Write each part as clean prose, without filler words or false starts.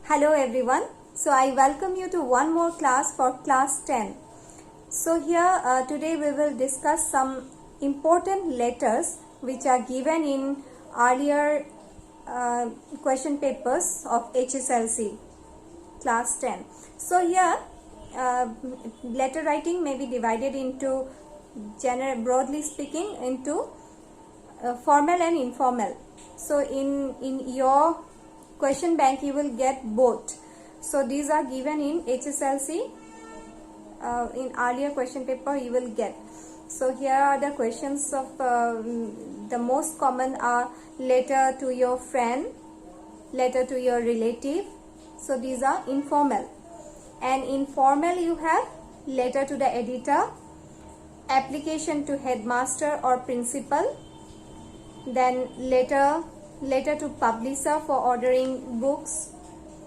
Hello everyone. So I welcome you to one more class for class 10. So here today we will discuss some important letters which are given in earlier question papers of HSLC class 10. So here letter writing may be divided into broadly speaking into formal and informal. So in your question bank you will get both. So these are given in HSLC in earlier question paper you will get. So here are the questions of the most common are letter to your friend, letter to your relative. So these are informal. And informal you have letter to the editor, application to headmaster or principal, then letter to publisher for ordering books.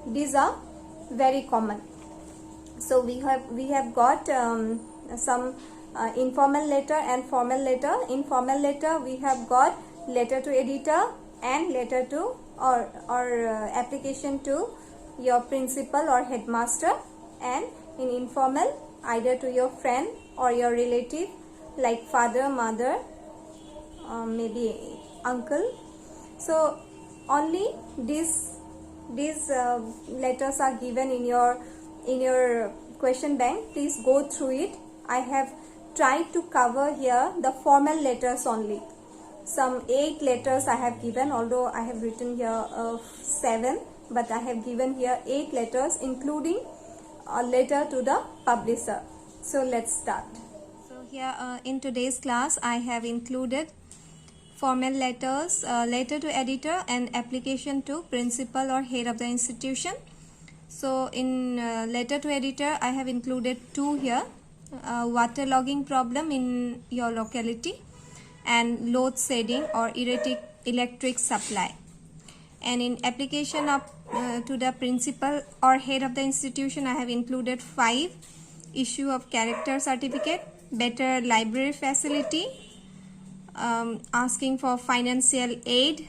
These are very common. So we have got some informal letter and formal letter. Informal letter we have got letter to editor and letter to or application to your principal or headmaster, and in informal either to your friend or your relative like father, mother, maybe uncle. So only these letters are given in your question bank. Please go through it. I have tried to cover here the formal letters only. Some 8 letters I have given, although I have written here 7, but I have given here 8 letters including a letter to the publisher. So let's start. So here in today's class I have included formal letters, letter to editor and application to principal or head of the institution. So in letter to editor I have included 2 here, water logging problem in your locality and load shedding or erratic electric supply. And in application of to the principal or head of the institution I have included 5, issue of character certificate, better library facility, asking for financial aid,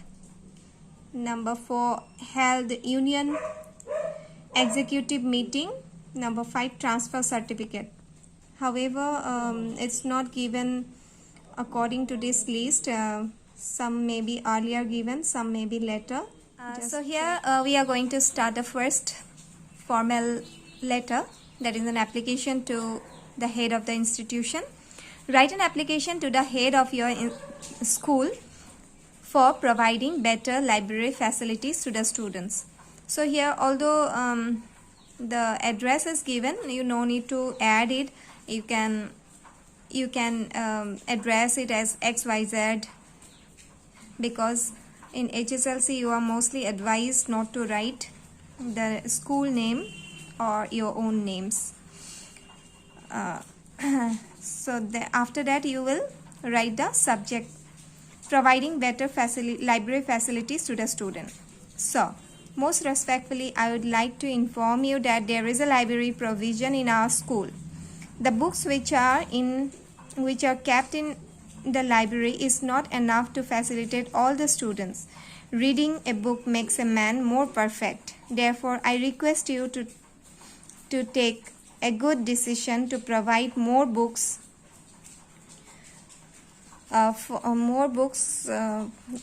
number 4 held union executive meeting, number 5 transfer certificate. However, it's not given according to this list. Some may be earlier given, some may be later. So here we are going to start the first formal letter, that is an application to the head of the institution. Write an application to the head of your school for providing better library facilities to the students. So here, although the address is given, you no need to add it. You can address it as XYZ, because in HSLC you are mostly advised not to write the school name or your own names. So after that you will write the subject, providing better library facilities to the student. So most respectfully I would like to inform you that there is a library provision in our school. The books which are kept in the library is not enough to facilitate all the students. Reading a book makes a man more perfect. Therefore I request you to take a good decision to provide more books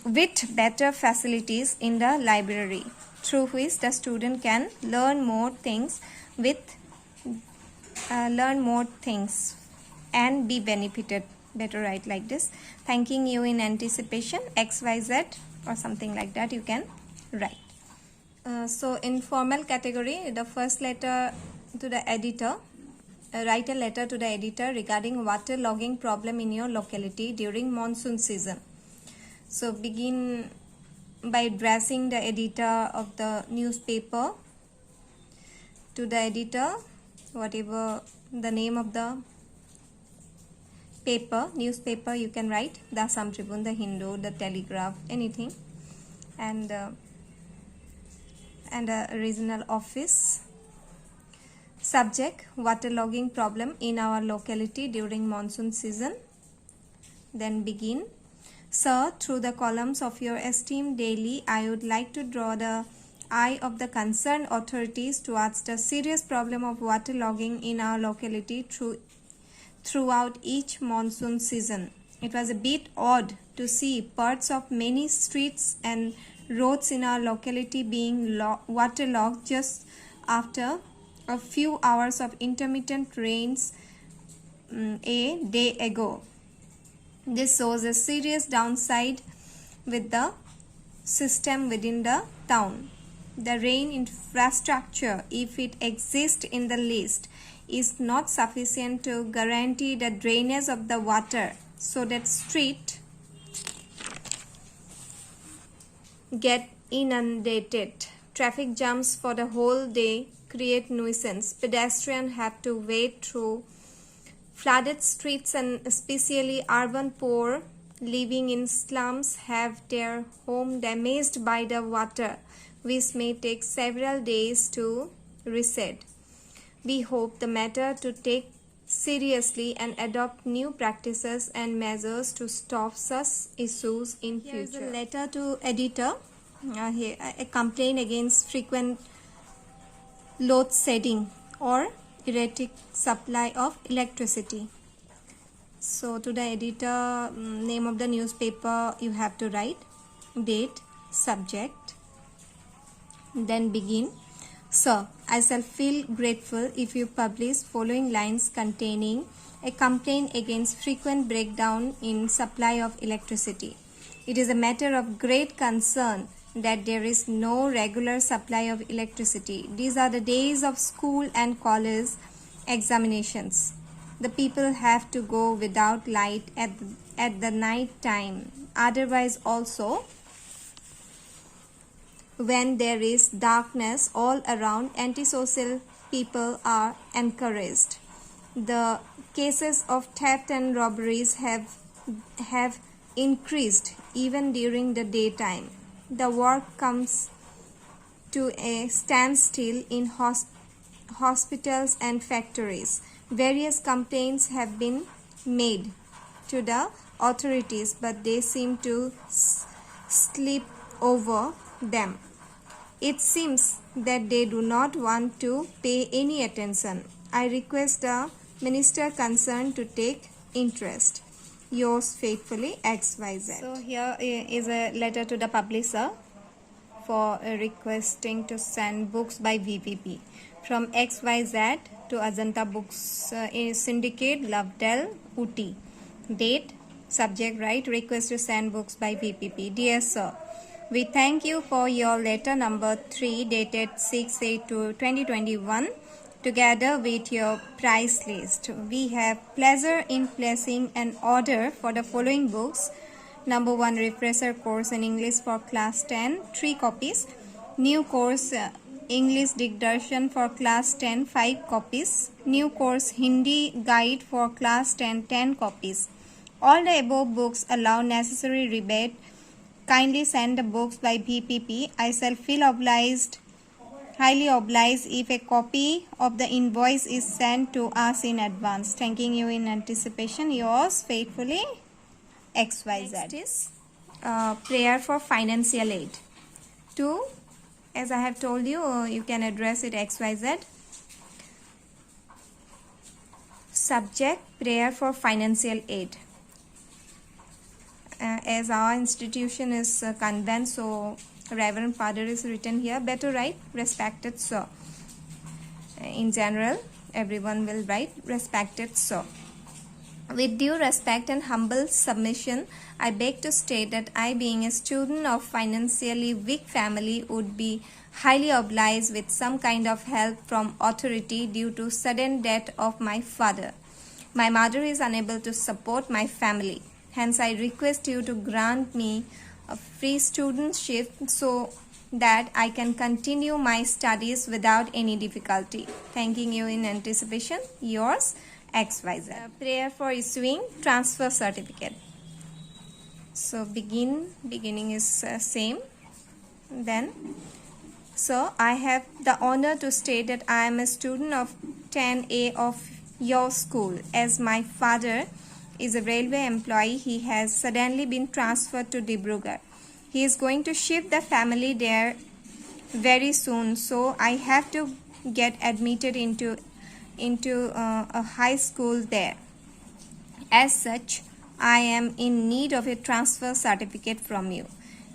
with better facilities in the library, through which the student can learn more things and be benefited. Better write like this. Thanking you in anticipation, XYZ or something like that you can write. So in formal category, the first letter to the editor. Write a letter to the editor regarding water logging problem in your locality during monsoon season. So begin by addressing the editor of the newspaper. To the editor, whatever the name of the newspaper you can write, the Assam Tribune, the Hindu, the Telegraph, anything, and a regional office. Subject, water logging problem in our locality during monsoon season. Then begin. Sir, through the columns of your esteemed daily, I would like to draw the eye of the concerned authorities towards the serious problem of waterlogging in our locality throughout each monsoon season. It was a bit odd to see parts of many streets and roads in our locality being waterlogged just after a few hours of intermittent rains a day ago. This shows a serious downside with the system within the town. The rain infrastructure, if it exists in the least, is not sufficient to guarantee the drainage of the water so that street get inundated. Traffic jams for the whole day create nuisance. Pedestrians have to wade through flooded streets, and especially urban poor living in slums have their home damaged by the water, which may take several days to reset. We hope the matter to take seriously and adopt new practices and measures to stop such issues in future. Here is a letter to editor, a complaint against frequent load shedding or erratic supply of electricity. So to the editor, name of the newspaper you have to write, date, subject, then begin. Sir, I shall feel grateful if you publish following lines containing a complaint against frequent breakdown in supply of electricity. It is a matter of great concern that there is no regular supply of electricity. These are the days of school and college examinations. The people have to go without light at the night time. Otherwise also, when there is darkness all around, antisocial people are encouraged. The cases of theft and robberies have increased even during the daytime. The work comes to a standstill in hospitals and factories. Various complaints have been made to the authorities, but they seem to slip over them. It seems that they do not want to pay any attention. I request the minister concerned to take interest. Yours faithfully, XYZ. So here is a letter to the publisher for requesting to send books by VPP from XYZ to Ajanta Books Syndicate, Lovedale, Ooty. Date, subject, right, request to send books by VPP. Dear sir, we thank you for your letter number 3 dated 6/8/2021 together with your price list. We have pleasure in placing an order for the following books. Number 1, refresher course in English for class 10, 3 copies. New course English Digdarshan for class 10, 5 copies. New course Hindi guide for class 10, 10 copies. All the above books allow necessary rebate. Kindly send the books by VPP. I shall feel highly obliged if a copy of the invoice is sent to us in advance. Thanking you in anticipation. Yours faithfully, XYZ. Next is prayer for financial aid. 2, as I have told you, you can address it XYZ. Subject, prayer for financial aid. As our institution is convent, so Reverend Father is written here. Better write respected sir. In general, everyone will write respected sir. With due respect and humble submission, I beg to state that I, being a student of financially weak family, would be highly obliged with some kind of help from authority due to sudden death of my father. My mother is unable to support my family. Hence, I request you to grant me a free studentship so that I can continue my studies without any difficulty. Thanking you in anticipation. Yours, XYZ. Prayer for issuing transfer certificate. So, beginning is same. Then, so I have the honor to state that I am a student of 10A of your school. As my father is a railway employee, he has suddenly been transferred to Dibrugarh. He is going to shift the family there very soon, so I have to get admitted into a high school there. As such, I am in need of a transfer certificate from you.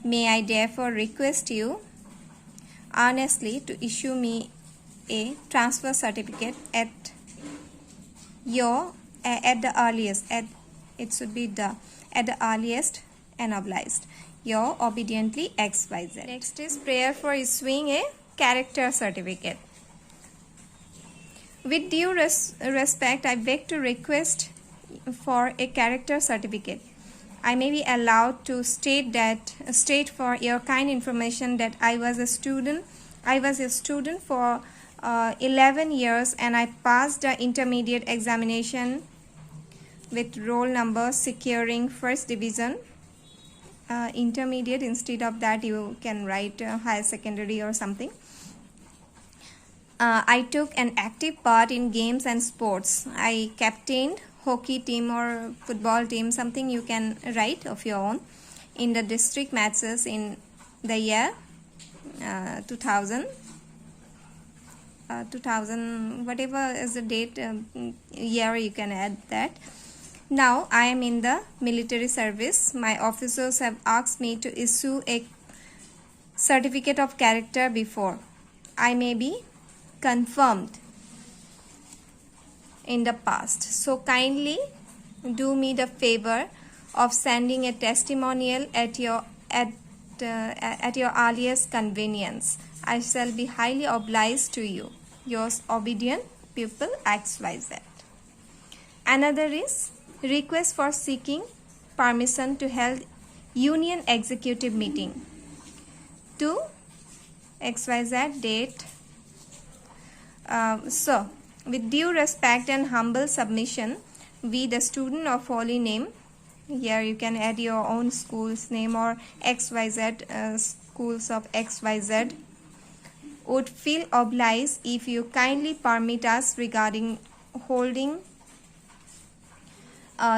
May I therefore request you earnestly to issue me a transfer certificate at the earliest, it should be at the earliest and obliged. Your obediently XYZ. Next is prayer for issuing a character certificate. With due respect, I beg to request for a character certificate. I may be allowed to state for your kind information that I was a student for 11 years, and I passed the intermediate examination with roll number securing first division. Intermediate, instead of that you can write higher secondary or something. I took an active part in games and sports. I captained hockey team or football team, something you can write of your own, in the district matches in the year 2000, whatever is the date, year you can add that. Now I am in the military service. My officers have asked me to issue a certificate of character before I may be confirmed in the past. So kindly do me the favor of sending a testimonial at your earliest convenience. I shall be highly obliged to you. Yours obedient pupil XYZ. Another is request for seeking permission to hold union executive meeting to XYZ date. So, with due respect and humble submission, we, the student of holy name, here you can add your own school's name or XYZ, schools of XYZ, would feel obliged if you kindly permit us regarding holding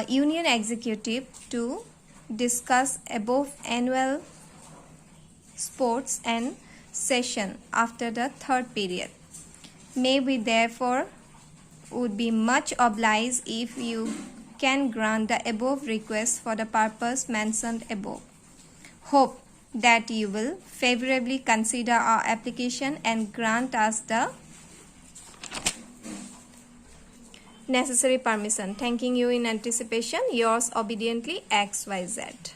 union executive to discuss above annual sports and session after the third period. May we therefore would be much obliged if you can grant the above request for the purpose mentioned above. Hope that you will favorably consider our application and grant us the necessary permission. Thanking you in anticipation. Yours obediently XYZ.